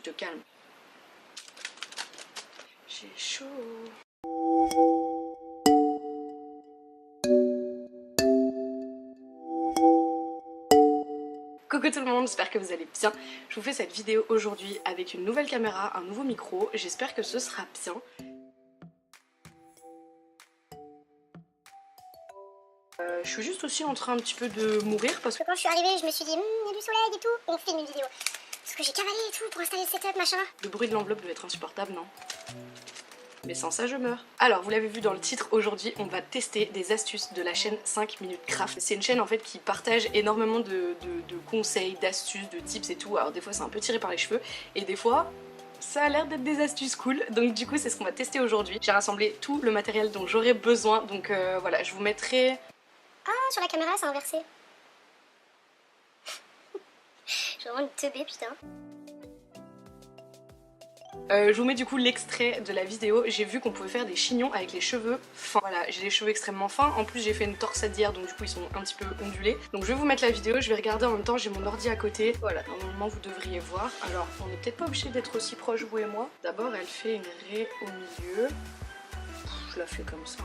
Tu te calmes. J'ai chaud. Coucou tout le monde, j'espère que vous allez bien. Je vous fais cette vidéo aujourd'hui avec une nouvelle caméra, un nouveau micro. J'espère que ce sera bien. Je suis juste aussi en train un petit peu de mourir parce que quand je suis arrivée, je me suis dit, il y a du soleil et tout, on filme une vidéo. Parce que j'ai cavalé et tout pour installer le setup, machin. le bruit de l'enveloppe doit être insupportable, non? Mais sans ça je meurs. Alors vous l'avez vu dans le titre, aujourd'hui on va tester des astuces de la chaîne 5 minutes craft. C'est une chaîne en fait qui partage énormément de conseils, d'astuces, de tips et tout. Alors des fois c'est un peu tiré par les cheveux et des fois ça a l'air d'être des astuces cool. Donc du coup c'est ce qu'on va tester aujourd'hui. J'ai rassemblé tout le matériel dont j'aurai besoin. Donc voilà, je vous mettrai... Ah, sur la caméra c'est inversé. J'ai vraiment une teubée, putain. Je vous mets du coup l'extrait de la vidéo. J'ai vu qu'on pouvait faire des chignons avec les cheveux fins. Voilà, j'ai les cheveux extrêmement fins. En plus j'ai fait une torsadière donc du coup ils sont un petit peu ondulés. Donc je vais vous mettre la vidéo, je vais regarder en même temps, j'ai mon ordi à côté. Voilà, normalement vous devriez voir. Alors on n'est peut-être pas obligé d'être aussi proche vous et moi. D'abord elle fait une raie au milieu. Je la fais comme ça.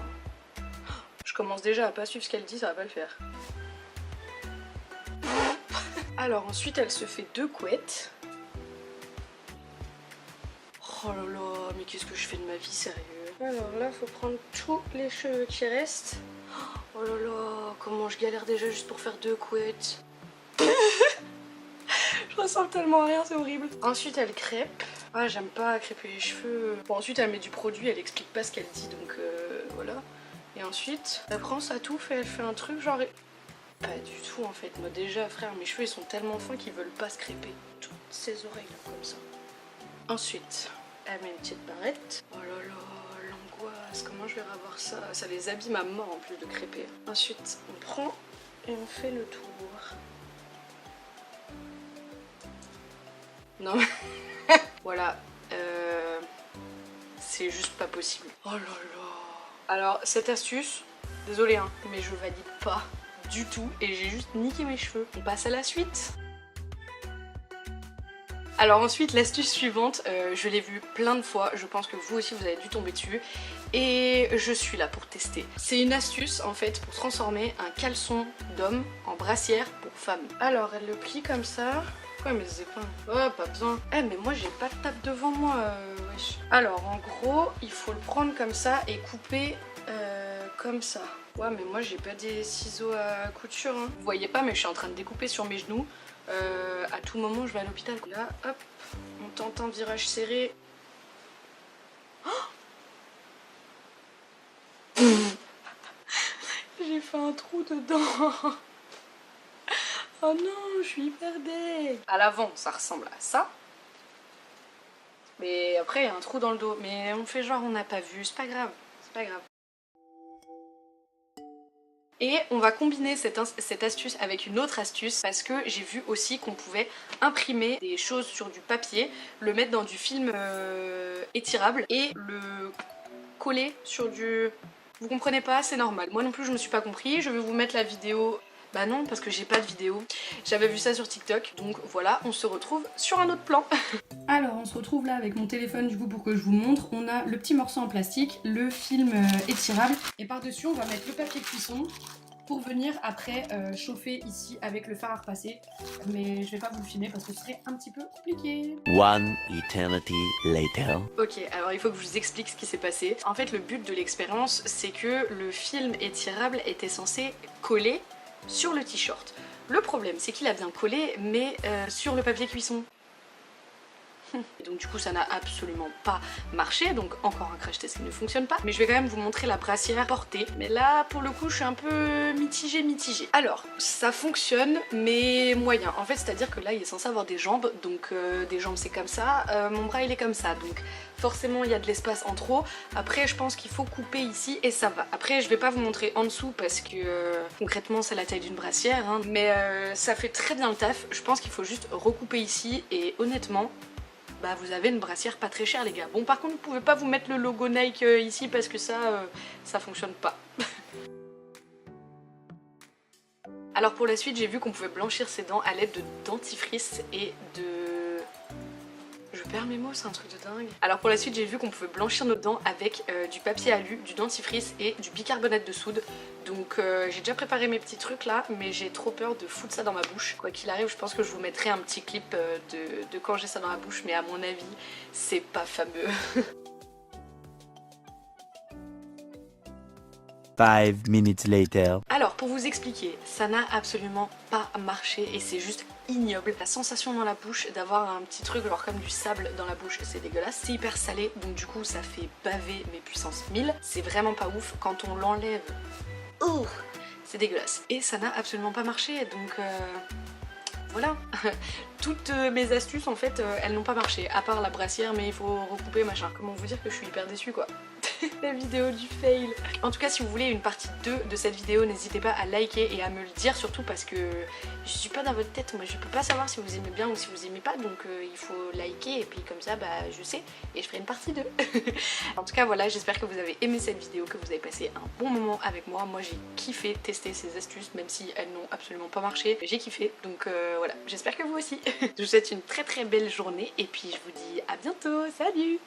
Je commence déjà à pas suivre ce qu'elle dit, ça va pas le faire. Alors ensuite elle se fait deux couettes. Oh là là, mais qu'est-ce que je fais de ma vie, sérieux? Alors là, faut prendre tous les cheveux qui restent. Oh là là, comment je galère déjà juste pour faire deux couettes. Je ressemble tellement à rien, c'est horrible. Ensuite, elle crêpe. Ah, j'aime pas crêper les cheveux. Bon, ensuite, elle met du produit, elle explique pas ce qu'elle dit, donc voilà. Et ensuite, elle prend sa touffe et elle fait un truc genre... Pas du tout en fait. Moi déjà, frère, mes cheveux ils sont tellement fins qu'ils veulent pas se crêper. Toutes ces oreilles là, comme ça. Ensuite... elle met une petite barrette. Oh là là, l'angoisse, comment je vais revoir ça? Ça les abîme à mort en plus de crêper. Ensuite, on prend et on fait le tour. Non mais... voilà, c'est juste pas possible. Oh là là. Alors, cette astuce, désolée hein, mais je valide pas du tout et j'ai juste niqué mes cheveux. On passe à la suite. Alors ensuite l'astuce suivante, je l'ai vue plein de fois, je pense que vous aussi vous avez dû tomber dessus et je suis là pour tester. C'est une astuce en fait pour transformer un caleçon d'homme en brassière pour femme. Alors elle le plie comme ça. Ouais mais c'est pas... Oh pas besoin. Eh mais moi j'ai pas de table devant moi, wesh. Alors en gros il faut le prendre comme ça et couper comme ça. Ouais mais moi j'ai pas des ciseaux à couture hein. Vous voyez pas mais je suis en train de découper sur mes genoux. À tout moment je vais à l'hôpital. Là hop, on tente un virage serré. Oh j'ai fait un trou dedans. Oh non, je suis hyper deg. À l'avant ça ressemble à ça. Mais après il y a un trou dans le dos. Mais on fait genre on n'a pas vu, c'est pas grave. C'est pas grave. Et on va combiner cette astuce avec une autre astuce parce que j'ai vu aussi qu'on pouvait imprimer des choses sur du papier, le mettre dans du film étirable et le coller sur du... Vous comprenez pas? C'est normal. Moi non plus je me suis pas compris. Je vais vous mettre la vidéo... Bah non parce que j'ai pas de vidéo. J'avais vu ça sur TikTok. Donc voilà, on se retrouve sur un autre plan. Alors on se retrouve là avec mon téléphone du coup pour que je vous montre. On a le petit morceau en plastique, le film étirable et par dessus on va mettre le papier cuisson pour venir après chauffer ici avec le fer à repasser. Mais je vais pas vous le filmer parce que ce serait un petit peu compliqué. One eternity later. Ok, alors il faut que je vous explique ce qui s'est passé. En fait le but de l'expérience c'est que le film étirable était censé coller sur le t-shirt. Le problème c'est qu'il a bien collé mais sur le papier cuisson. Et donc du coup ça n'a absolument pas marché, donc encore un crash test qui ne fonctionne pas. Mais je vais quand même vous montrer la brassière portée. Mais là pour le coup je suis un peu mitigée. Alors ça fonctionne mais moyen. En fait c'est à dire que là il est censé avoir des jambes, donc des jambes c'est comme ça, mon bras il est comme ça, donc forcément il y a de l'espace en trop. Après je pense qu'il faut couper ici et ça va. Après je vais pas vous montrer en dessous parce que concrètement c'est la taille d'une brassière hein. Mais ça fait très bien le taf. Je pense qu'il faut juste recouper ici et honnêtement bah vous avez une brassière pas très chère les gars. Bon par contre vous pouvez pas vous mettre le logo Nike ici parce que ça fonctionne pas. Alors pour la suite j'ai vu qu'on pouvait blanchir ses dents à l'aide de dentifrice et de... je perds mes mots, c'est un truc de dingue. Alors pour la suite j'ai vu qu'on pouvait blanchir nos dents avec du papier alu, du dentifrice et du bicarbonate de soude. Donc j'ai déjà préparé mes petits trucs là, mais j'ai trop peur de foutre ça dans ma bouche. Quoi qu'il arrive, je pense que je vous mettrai un petit clip de quand j'ai ça dans la bouche, mais à mon avis c'est pas fameux. 5 minutes later. Alors pour vous expliquer, ça n'a absolument pas marché et c'est juste ignoble. La sensation dans la bouche d'avoir un petit truc genre comme du sable dans la bouche, c'est dégueulasse. C'est hyper salé, donc du coup ça fait baver mes puissances 1000. C'est vraiment pas ouf quand on l'enlève. Oh, c'est dégueulasse. Et ça n'a absolument pas marché, donc voilà. Toutes mes astuces en fait elles n'ont pas marché, à part la brassière, mais il faut recouper machin. Comment vous dire que je suis hyper déçue quoi. La vidéo du fail. En tout cas si vous voulez une partie 2 de cette vidéo, n'hésitez pas à liker et à me le dire, surtout parce que je suis pas dans votre tête, moi je peux pas savoir si vous aimez bien ou si vous aimez pas, donc il faut liker et puis comme ça bah je sais et je ferai une partie 2. En tout cas voilà, j'espère que vous avez aimé cette vidéo, que vous avez passé un bon moment avec moi. Moi j'ai kiffé tester ces astuces même si elles n'ont absolument pas marché, j'ai kiffé, donc voilà, j'espère que vous aussi. Je vous souhaite une très très belle journée et puis je vous dis à bientôt, salut.